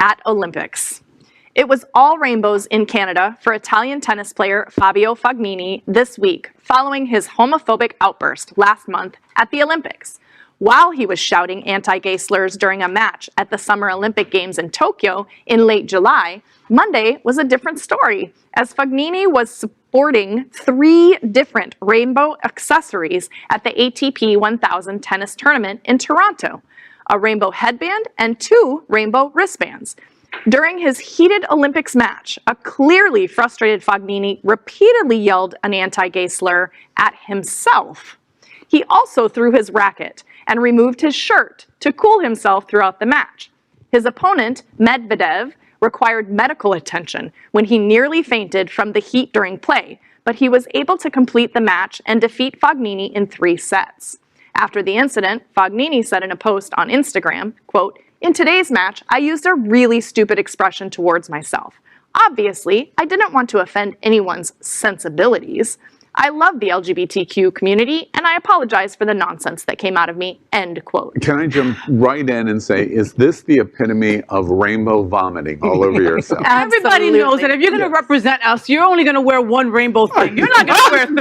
at Olympics. It was all rainbows in Canada for Italian tennis player Fabio Fognini this week, following his homophobic outburst last month at the Olympics. While he was shouting anti-gay slurs during a match at the Summer Olympic Games in Tokyo in late July, Monday was a different story, as Fognini was sporting 3 different rainbow accessories at the ATP 1000 tennis tournament in Toronto: a rainbow headband and 2 rainbow wristbands. During his heated Olympics match, a clearly frustrated Fognini repeatedly yelled an anti-gay slur at himself. He also threw his racket and removed his shirt to cool himself throughout the match. His opponent, Medvedev, required medical attention when he nearly fainted from the heat during play, but he was able to complete the match and defeat Fognini in 3 sets. After the incident, Fognini said in a post on Instagram, quote, "In today's match, I used a really stupid expression towards myself. Obviously, I didn't want to offend anyone's sensibilities. I love the LGBTQ community, and I apologize for the nonsense that came out of me," end quote. Can I jump right in and say, is this the epitome of rainbow vomiting all over yourself? Everybody knows that if you're going to represent us, you're only going to wear 1 rainbow thing. You're not going to wear 3.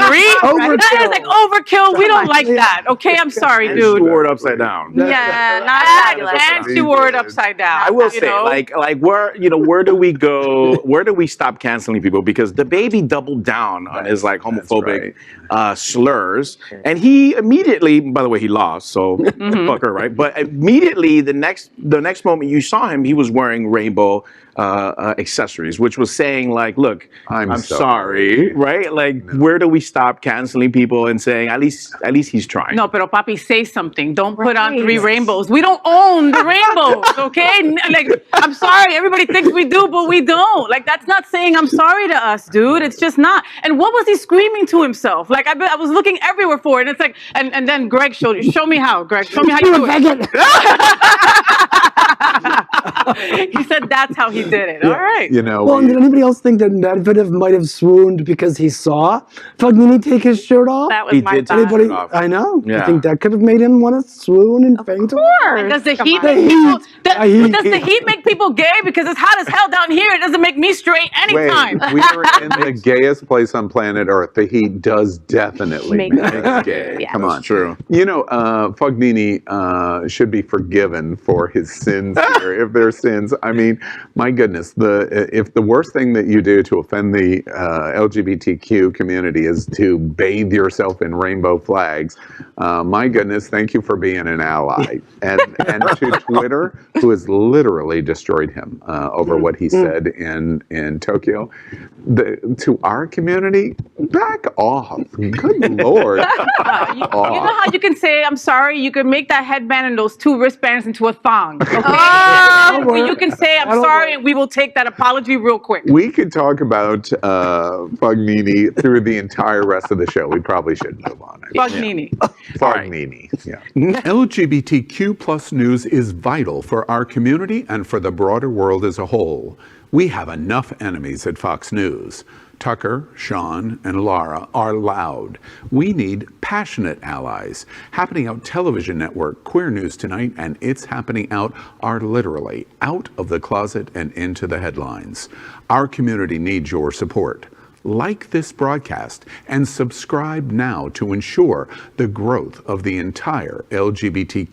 That is like overkill. We don't like that. Okay, I'm sorry, and dude. she wore it upside down. Yeah, not fabulous. And she wore it upside down. I will say, like where do we go? Where do we stop canceling people? Because the baby doubled down on his like homophobic slurs, and he immediately, by the way, he lost, so fuck her, right? But immediately the next moment you saw him, he was wearing rainbow accessories, which was saying like, look, I'm sorry, right? Like, where do we stop canceling people and saying at least he's trying? No, pero papi, say something. Don't put on 3 rainbows. We don't own the rainbows, okay? Like, I'm sorry, everybody thinks we do, but we don't. Like, that's not saying I'm sorry to us, dude. It's just not. And what was he screaming to himself? Like, I was looking everywhere for it, and it's like, and then Greg showed you. Show me how, Greg. Show me how you do it. He said that's how he did it. Yeah. All right. You know, Well, did anybody else think that Medvedev might have swooned because he saw Fognini take his shirt off? That was He my did thought. take Anybody? it off. I know. Yeah. I think that could have made him want to swoon and faint. Of Does the Come heat on. make people? Does heat. the heat make people gay? Because it's hot as hell down here. It doesn't make me straight anytime. wait, we are in the gayest place on planet Earth. The heat does definitely Make make it us gay. Yeah. Come on. That's true. You know, Fognini should be forgiven for his sins here, if they're sins. I mean, my goodness, if the worst thing that you do to offend the LGBTQ community is to bathe yourself in rainbow flags, my goodness, thank you for being an ally. And to Twitter, who has literally destroyed him over what he said in Tokyo, to our community, back off. Good Lord. You know how you can say I'm sorry? You can make that headband and those 2 wristbands into a thong. Okay? You can say I'm sorry, and we will take that apology real quick. We could talk about Fognini through the entire rest of the show. We probably should move on. Fognini. Fognini. Yeah. LGBTQ plus news is vital for our community and for the broader world as a whole. We have enough enemies at Fox News. Tucker, Sean, and Laura are loud. We need passionate allies. Happening Out television network, Queer News Tonight, and It's Happening Out are literally out of the closet and into the headlines. Our community needs your support. Like this broadcast and subscribe now to ensure the growth of the entire LGBTQ